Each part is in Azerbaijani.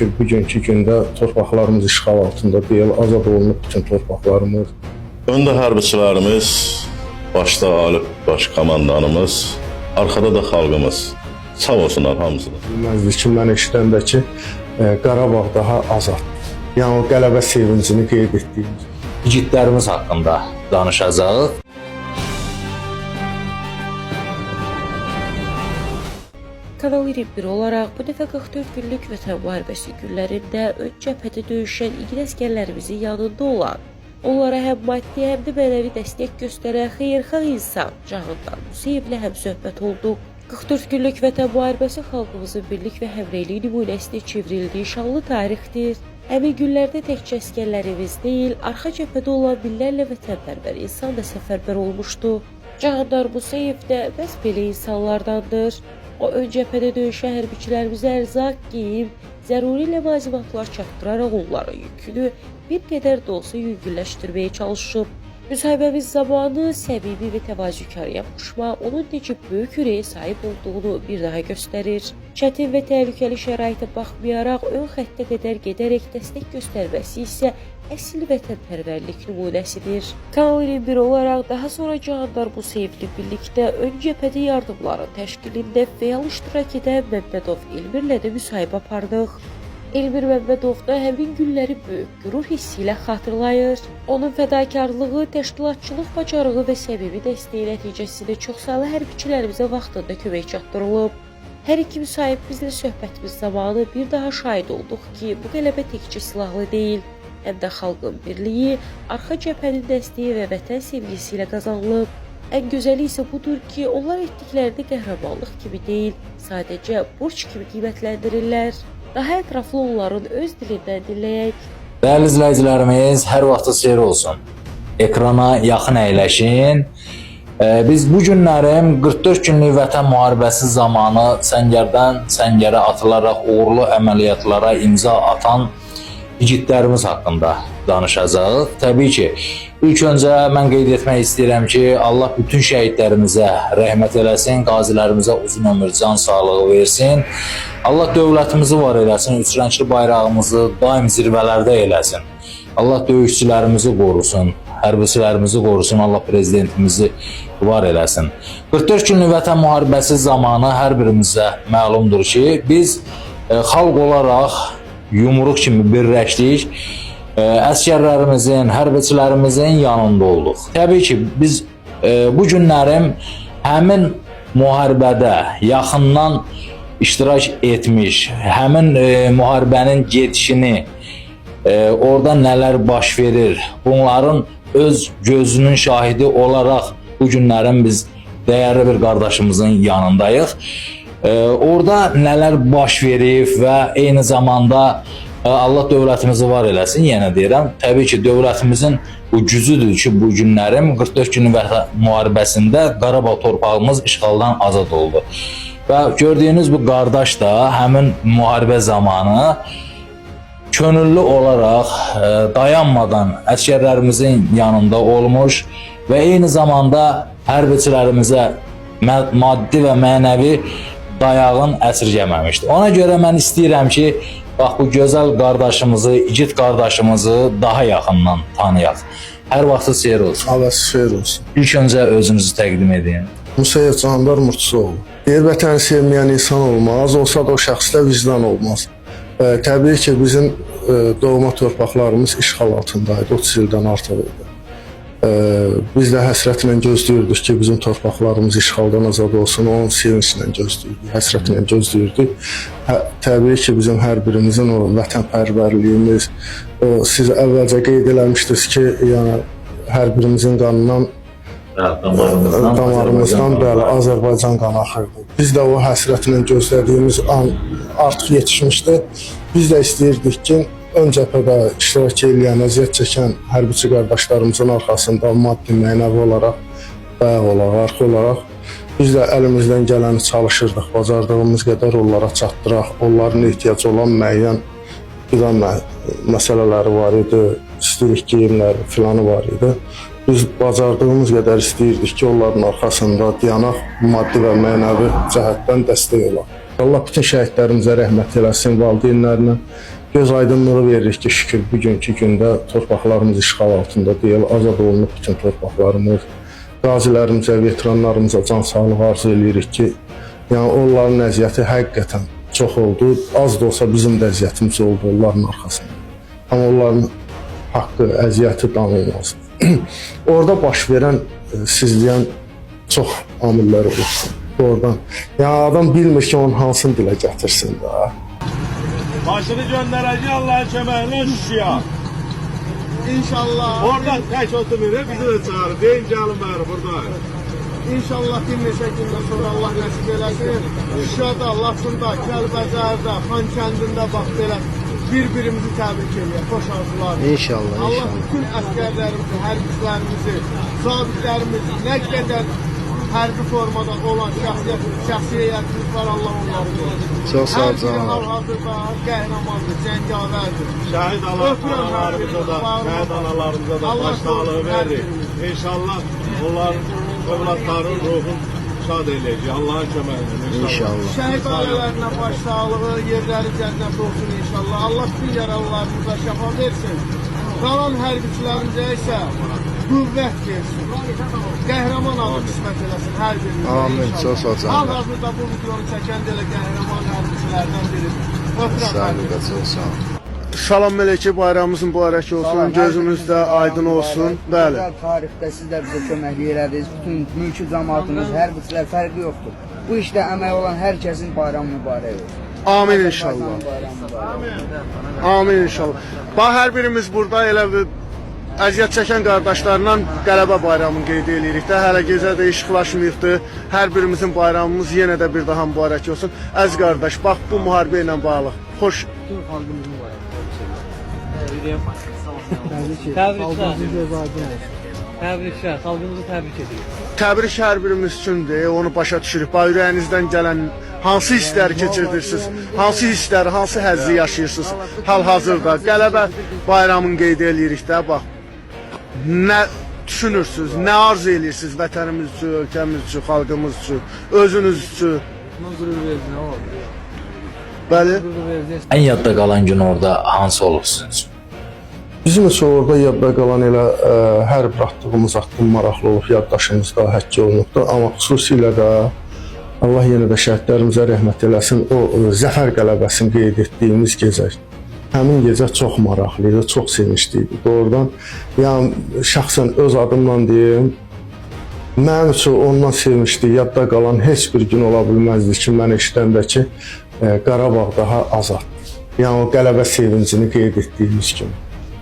şükür bugünkü gündə torpaqlarımız işğal altında deyil, azad olunub bütün torpaqlarımız. Öndə hərbiçilərimiz, başda Ali Baş Komandanımız, arkada da xalqımız. Sağ olsunlar hamısına. Bilməzdik ki, mən eşidəndə ki, Qarabağ daha azad. Yəni o qələbə sevincini qeyd etdiyimiz. İgidlərimiz haqqında danışacağıq. Kanal 21 olaraq bu dəfə 44 günlük Vətən müharibəsi günlərində ön cəbhədə döyüşən igid əsgərlərimizin yanında olan, onlara həm maddi, həm də mənəvi dəstək göstərən xeyirxah insan Cahangir Museyevlə həm söhbət olduq. 44 günlük Vətən müharibəsi xalqımızın birlik və həmrəylik nümunəsinə çevrildiyi şanlı tarixdir. Həmin günlərdə təkcə əsgərlərimiz deyil, arxa cəbhədə olan minlərlə vətənpərvər insan da səfərbər olmuşdu. Cahangir Museyev də bəs belə insanlardandır. O ön cəbhədə döyüşən hərbiçilərimizə ərzaq, geyim, zəruri ləvazimatlar çatdıraraq onların yükünü bir qədər də olsa yüngülləşdirməyə çalışıb. Müsahibəmiz zamanı səmimi və təvazökar yapışma onun necə böyük ürəyə sahib olduğunu bir daha göstərir. Çətin və təhlükəli şəraitə baxmayaraq ön xəttə qədər gedərək dəstək göstərməsi isə əsl vətənpərvərlik nümunəsidir. Kanal 21 olaraq daha sonra Cahangir Museyevlə birlikdə ön cəbhədə yardımların təşkilində fəal iştirak edən Məmmədov Elmirlə də müsahibə apardıq. Elmir Məmmədov da həmin günləri böyük qürur hissi ilə xatırlayır. Onun fədakarlığı, təşkilatçılıq bacarığı və səmimi dəstəyi nəticəsində çoxsaylı hərbiçilərimizə vaxtında kömək çatdırılıb. Hər iki müsahibimizlə söhbətimiz zamanı bir daha şahid olduq ki, bu qələbə təkcə silahlı deyil, həm də xalqın birliyi, arxa cəbhənin dəstəyi və vətən sevgisi ilə qazanılıb. Ən gözəli isə budur ki, onlar etdiklərini qəhrəmanlıq kimi deyil, sadəcə borc kimi qiymətləndirirlər. Daha ətraflı onların öz dilindən dinləyək. Dəyərli izləyicilərimiz, hər vaxtınız xeyir olsun. Ekrana yaxın əyləşin. Biz bu günlərim 44 günlük Vətən müharibəsi zamanı səngərdən səngərə atılaraq uğurlu əməliyyatlara imza atan igidlərimiz haqqında danışacağıq. Təbii ki, ilk öncə mən qeyd etmək istəyirəm ki, Allah bütün şəhidlərimizə rəhmət eləsin, qazilərimizə uzun ömür, can sağlığı versin. Allah dövlətimizi var eləsin, üç rəngli bayrağımızı daim zirvələrdə eləsin. Allah döyüşçülərimizi qorusun, hərbiçilərimizi qorusun, Allah prezidentimizi var eləsin. 44 günlük Vətən müharibəsi zamanı hər birimizə məlumdur ki, biz xalq olaraq yumruq kimi birləşdik, əsgərlərimizin, hərbiçilərimizin yanında olduq. Təbii ki, biz bu günlərim həmin müharibədə yaxından iştirak etmiş, həmin müharibənin gedişini, orada nələr baş verir, bunların öz gözünün şahidi olaraq bu günlərim biz dəyərli bir qardaşımızın yanındayıq. Orada nələr baş verib və eyni zamanda Allah dövlətimizi var eləsin, yenə deyirəm. Təbii ki, dövlətimizin bu gücüdür ki, bu günlərim 44 günlük Vətən müharibəsində Qarabağ torpağımız işğaldan azad oldu. Və gördüyünüz bu qardaş da həmin müharibə zamanı könüllü olaraq dayanmadan əsgərlərimizin yanında olmuş və eyni zamanda hərbiçilərimizə maddi və mənəvi dayağın əsirgəməmişdir. Ona görə mən istəyirəm ki, bax bu gözəl qardaşımızı, igid qardaşımızı daha yaxından tanıyaq. Hər vaxtınız xeyir olsun. Allah xeyir olsun. İlk öncə özünüzü təqdim edin. Museyev Cahangir Murtuzoğlu. Deyir, vətəni sevməyən insan olmaz, olsa da o şəxsdə vicdan olmaz. Təbii ki, bizim doğma torpaqlarımız işğal altındaydı, 30 ildən artıq idi. Biz də həsrətlə gözləyirdik ki, bizim torpaqlarımız işğaldan azad olsun, onun sevinclə gözləyirdik, həsrətlə gözləyirdik. Təbii ki, bizim hər birimizin o vətənpərvərliyimiz, siz əvvəlcə qeyd eləmişdiniz ki, yəni hər birimizin qanından, damarımızdan bəli, Azərbaycan qanı axırdı. Biz də o həsrətlə gözlədiyimiz an artıq yetişmişdi. Biz də istəyirdik ki, ön cəbhədə iştirak edən, əziyyət çəkən hərbiçi qardaşlarımızın arxasında maddi, mənəvi olaraq, bayaq olaraq, arxa olaraq biz də əlimizdən gələni çalışırdıq, bacardığımız qədər onlara çatdıraq. Onların ehtiyacı olan müəyyən qida məsələləri var idi, istilik geyimləri filanı var idi. Biz bacardığımız qədər istəyirdik ki, onların arxasında dayanaq, maddi və mənəvi cəhətdən dəstək olaq. Allah bütün şəhidlərimizə rəhmət eləsin, valideynlərinə göz aydınlığı veririk ki, şükür bugünkü gündə torpaqlarımız işğal altında deyil, azad olunub bütün torpaqlarımız. Qazilərimizə, veteranlarımıza can sağlığı arzu edirik ki, yəni onların əziyyəti həqiqətən çox oldu. Az da olsa bizim də əziyyətimiz oldu onların arxasında. Amma onların haqqı, əziyyəti danılmaz. Orada baş verən, sizləyən çox amillər olur. Oradan. Yəni adam bilmir ki, onun hansını dilə gətirsin də. Başını göndereceği Allah'ın köməyinə şişiya. İnşallah. Oradan tək oturur, bizi de çağırır. Deyin gəlin bari buradayım. İnşallah bir neçə gündən sonra Allah nəsib eləsin. Şuşada, Laçında, Kəlbəcərdə, Xankəndində bax belə bir-birimizi təbrik edir. Xoş arzular. İnşallah, Allah inşallah. bütün əsgərlərimizi, hərbçilərimizi, zabitlərimizi, nə qədər hərbi formada olan şəxsiyyətimiz var, Allah onları qorusun. Çox sağ ol, Hər biri canım. hal-hazırda qəhrəmandır, cəngavərdir. Şəhid analarımıza da, şəhid analarımıza da başsağlığı verir. İnşallah onların övladların ruhun şad eləyəcək. Allah'ın köməyinə İnşallah. Şəhid ailələrinə başsağlığı, yerləri cənnət olsun inşallah. Allah bütün yaralılarımıza şəfa versin. Qalan hərbiçilərimizə isə qüvvət versin. Qəhrəman adı qismət eləsin hər birimizə. Amin, çox sağ ol canım. Hal-hazırda bu videonu çəkən də elə qəhrəman hərbiçilərdən biri. Öpürəm Sağ ol, hərbiçilərimizi. çox sağ ol. Salam mələkə, bayramımız mübarək olsun, gözümüz də aydın olsun. Bəli. Gözəl tarixdə siz də bizə köməklik elədiniz. Bütün mülki cəmaatımız, hərbçilər fərqi yoxdur. Bu işdə əmək olan hər kəsin bayramı mübarək olsun. Amin inşallah. Amin inşallah. Bax, hər birimiz burada elə bir əziyyət çəkən qardaşlarla qələbə bayramını qeyd edirik də. Hələ gecə də işıqlaşmayıbdır. Hər birimizin bayramımız yenə də bir daha mübarək olsun. Əziz qardaş, bax bu müharibə ilə bağlı. Xoş. Təbriklər, xalqımızı təbrik edirik. Təbrik hər birimiz üçündür. Onu başa düşürük. Bax, ürəyinizdən gələn hansı hissləri keçirirsiniz? Hansı hissləri, hansı həzzi yaşayırsınız hal-hazırda? Qələbə bayramını qeyd edirik də, bax. Nə düşünürsünüz, nə arzu edirsiniz vətənimiz üçün, ölkəmiz üçün, xalqımız üçün, özünüz üçün? Bəli. Ən yadda qalan gün orada hansı olub sizin üçün? Bizim üçün orada yadda qalan elə hər bir atdığımız addım maraqlı olub, yaddaşımızda həkk olunubdur. Amma xüsusilə də Allah yenə də şəhidlərimizə rəhmət eləsin, o zəfər qələbəsini qeyd etdiyimiz gecə. Həmin gecə çox maraqlı idi, çox sevincli idi. Doğrudan, yəni şəxsən öz adımla deyim, mənim üçün ondan sevincli, yadda qalan heç bir gün ola bilməzdi ki, mən eşidəndə ki, Qarabağ daha azad. Yəni o qələbə sevincini qeyd etdiyimiz gün.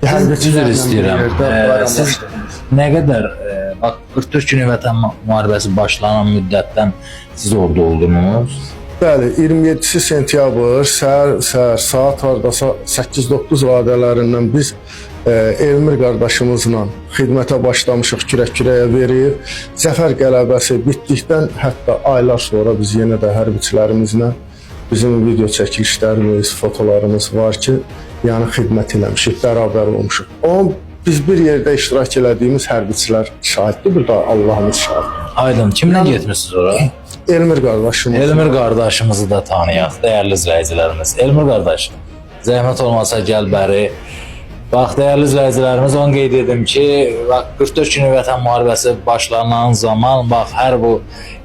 Üzr istəyirəm. Siz nə qədər bax 44 günlük vətən müharibəsi başlanan müddətdən siz orada oldunuz? Bəli, 27 sentyabr səhər saat hardasa 8-9 radələrindən biz Elmir qardaşımızla xidmətə başlamışıq, kürək-kürəyə verib. Zəfər qələbəsi bitdikdən hətta aylar sonra biz yenə də hərbiçilərimizlə bizim video çəkilişlərimiz, fotolarımız var ki, yəni xidmət eləmişik, bərabər olmuşuq. Onun biz bir yerdə iştirak elədiyimiz hərbiçilər şahiddir, burada Allahımız şahid. Aydın, kimlə getmişsiniz ora? Elmir qardaşımız. Elmir qardaşımızı da tanıyaq, dəyərli izləyicilərimiz. Elmir qardaş, zəhmət olmasa gəl bəri. Bax, dəyərli izləyicilərimiz, onu qeyd edim ki, bax 44 günlük vətən müharibəsi başlanan zaman bax hər bu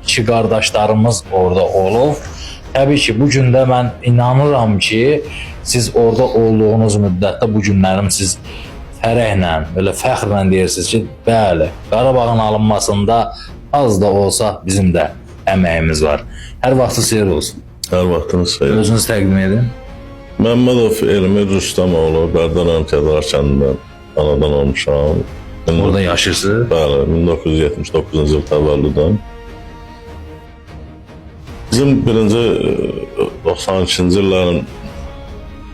iki qardaşlarımız orada olub. Təbii ki, bu gündə mən inanıram ki, siz orada olduğunuz müddətdə bu günlərim siz fərəhlə, belə fəxrlə deyirsiniz ki, bəli, Qarabağın alınmasında az da olsa bizim də əməyimiz var. Hər vaxtınız xeyir olsun. Hər vaxtınız xeyir. Özünüz təqdim edin. Məmmədov Elmir Rüstəmoğlu, Bərdaran Kədar kəndindən anadan olmuşam. Orada yaşırsınız? Bəli, 1979-cu il təvəllüdəm. Bizim birinci 92-ci illərin,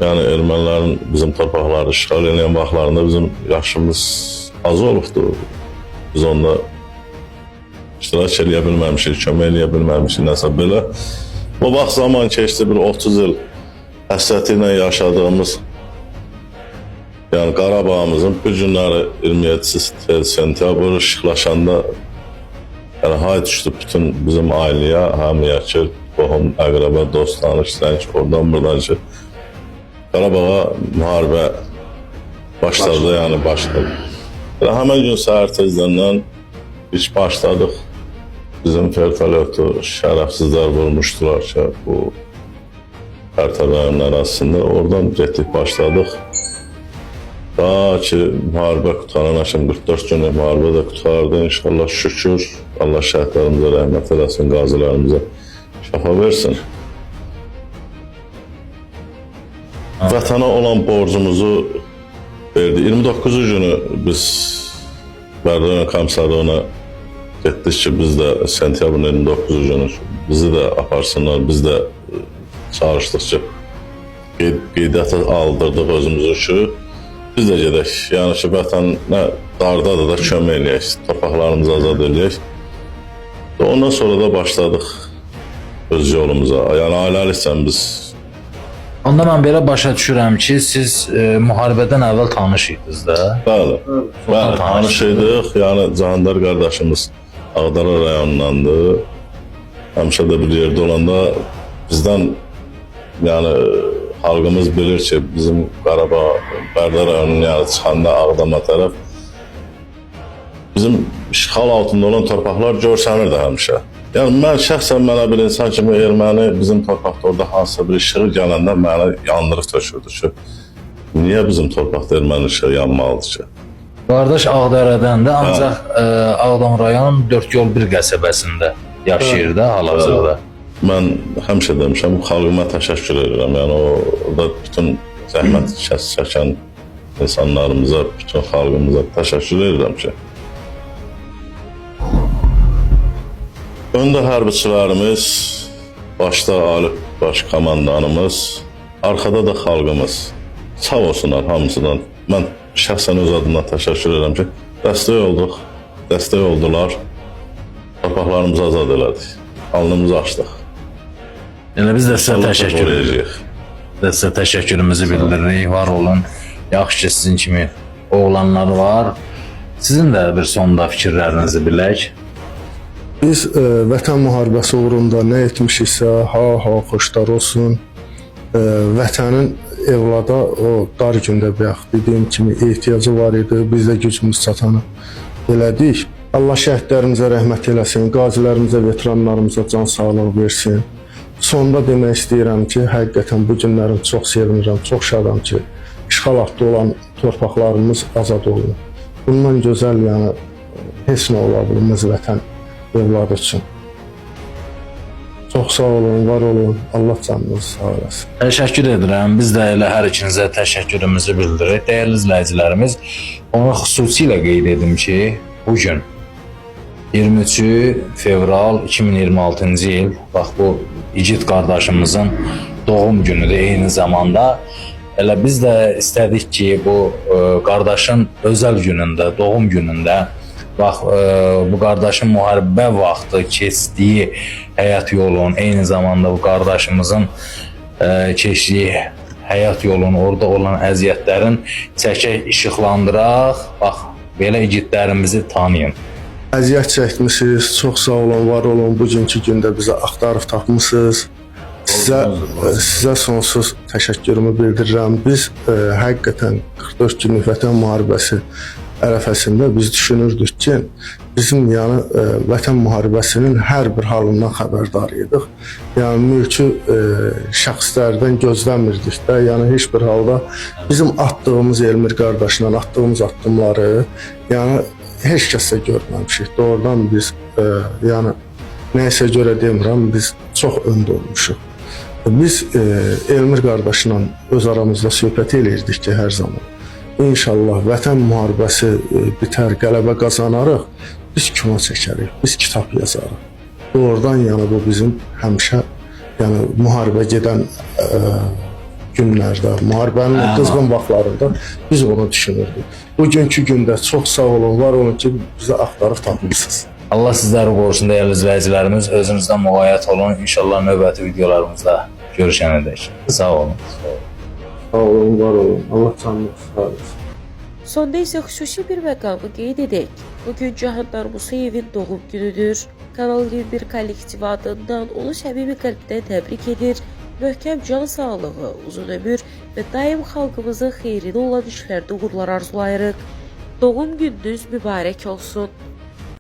yəni ermənilərin bizim torpaqları işğal edən vaxtlarında bizim yaşımız az olubdur. Biz onda iştirak eləyə bilməmişik, kömək eləyə bilməmişik, nəsə belə. O vaxt zaman keçdi, bir 30 il həsrəti ilə yaşadığımız, yəni Qarabağımızın bu günləri 27 sentyabr işıqlaşanda yəni hay düşdü bütün bizim ailəyə, hamıya ki, qohum, əqrəba, dost, tanış, zəng, oradan buradan ki, Qarabağa müharibə başladı, yəni başladı. Və həmən gün səhər tezdən iş başladıq. Bizim vertolyotu şərəfsizlər vurmuşdular ki, bu Tərtər rayonunun ərazisində. Oradan getdik, başladıq. Daha ki, müharibə qutarana kimi 44 günlük müharibə də qutardı. İnşallah şükür, Allah şəhidlərimizə rəhmət eləsin, qazilərimizə şəfa versin. Vətənə olan borcumuzu verdi. 29 günü biz Bərdə komissarlığına getdik ki, biz də sentyabrın 29 günü bizi də aparsınlar, biz də çalışdıq ki, qeydiyyata aldırdıq özümüzü ki, biz də gedək. Yəni ki, vətənə dardadır da kömək eləyək, torpaqlarımızı azad eləyək. Ondan sonra da başladıq öz yolumuza. Yəni ailəliksən biz. Onda mən belə başa düşürəm ki, siz müharibədən əvvəl tanış idiniz də. Bəli, tanış idik. Yəni Cahandar qardaşımız Ağdərə rayonundandır. Həmişə də bir yerdə olanda bizdən, yəni xalqımız bilir ki, bizim Qarabağ, Bərdə rayonunun yəni çıxanda Ağdama tərəf bizim işğal altında olan torpaqlar görsənirdi həmişə. Yəni mən şəxsən mənə bir insan kimi erməni bizim torpaqda orada hansısa bir işığı gələndə mənə yandırıb tökürdü ki, niyə bizim torpaqda erməni işığı yanmalıdır ki? Qardaş Ağdərədəndir, ancaq Ağdam rayon 4 yol 1 qəsəbəsində yaşayır da hal-hazırda. Mən həmişə demişəm, xalqıma təşəkkür edirəm. Yəni orada bütün zəhmət çəkən insanlarımıza, bütün xalqımıza təşəkkür edirəm ki, öndə hərbiçilərimiz, başda Ali Baş komandanımız, arxada da xalqımız sağ olsunlar hamısından. Mən şəxsən öz adından təşəkkür edirəm ki, dəstək oldular, torpaqlarımızı azad elədik, alnımızı açdıq. Yəni biz də sizə təşəkkür edirik. Biz sizə təşəkkürümüzü bildiririk, var olun. Yaxşı ki, sizin kimi oğlanlar var. Sizin də bir sonda fikirlərinizi bilək. Biz vətən müharibəsi uğrunda nə etmişiksə, xoşlar olsun. Vətənin evlada o dar gündə bayaq dediyim kimi ehtiyacı var idi. Biz də gücümüz çatanı elədik. Allah şəhidlərimizə rəhmət eləsin, qazilərimizə, veteranlarımıza can sağlığı versin. Sonda demək istəyirəm ki, həqiqətən bu günlərim çox sevinirəm, çox şadam ki, işğal altında olan torpaqlarımız azad olunur. Bundan gözəl, yəni heç nə ola bilməz vətən evladı üçün. Çox sağ olun, var olun. Allah canınızı sağ eləsin. Təşəkkür edirəm. Biz də elə hər ikinizə təşəkkürümüzü bildiririk. Dəyərli izləyicilərimiz, onu xüsusilə qeyd edim ki, bugün 23 fevral 2026-cı il, bax bu igid qardaşımızın doğum günüdür eyni zamanda. Elə biz də istədik ki, bu qardaşın özəl günündə, doğum günündə, bax bu qardaşın müharibə vaxtı keçdiyi həyat yolun, eyni zamanda bu qardaşımızın keçdiyi həyat yolun, orada olan əziyyətlərin çəkək işıqlandıraq, bax belə igidlərimizi tanıyın. Əziyyət çəkmişsiniz, çox sağ olun, var olun. Bugünkü gündə bizə axtarıb tapmışsınız. Sizə sonsuz təşəkkürümü bildirirəm. Biz həqiqətən 44 günlük vətən müharibəsi ərəfəsində biz düşünürdük ki, bizim yəni vətən müharibəsinin hər bir halından xəbərdar idik. Yəni mülki şəxslərdən gözləmirdik də. Yəni heç bir halda bizim atdığımız Elmir qardaşla atdığımız addımları, yəni heç kəsdə görməmişik. Doğrudan biz yəni nəyəsə görə demirəm, biz çox öndə olmuşuq. Biz Elmir qardaşla öz aramızda söhbət eləyirdik ki, hər zaman İnşallah vətən müharibəsi bitər, qələbə qazanarıq, biz kino çəkərik, biz kitab yazarıq. Doğrudan yəni bu bizim həmişə yəni müharibə gedən günlərdə, müharibənin qızğın vaxtlarında biz onu düşünürdük. Bugünkü gündə çox sağ olun, var olun ki, bizə axtarıb tapmışsınız. Allah sizləri qorusun dəyərli izləyicilərimiz. Özünüzdən müğayət olun. İnşallah növbəti videolarımızda görüşənədək. Sağ olun. Sağ olun, var olun. Allah canınızı sağ olsun. Sonda isə xüsusi bir məqamı qeyd edək. Bugün Cahandar Musayevin doğum günüdür. Kanal 21 kollektivi adından onu səmimi qəlbdən təbrik edir. Möhkəm can sağlığı, uzun ömür və daim xalqımızın xeyrinə olan işlərdə uğurlar arzulayırıq. Doğum gününüz mübarək olsun.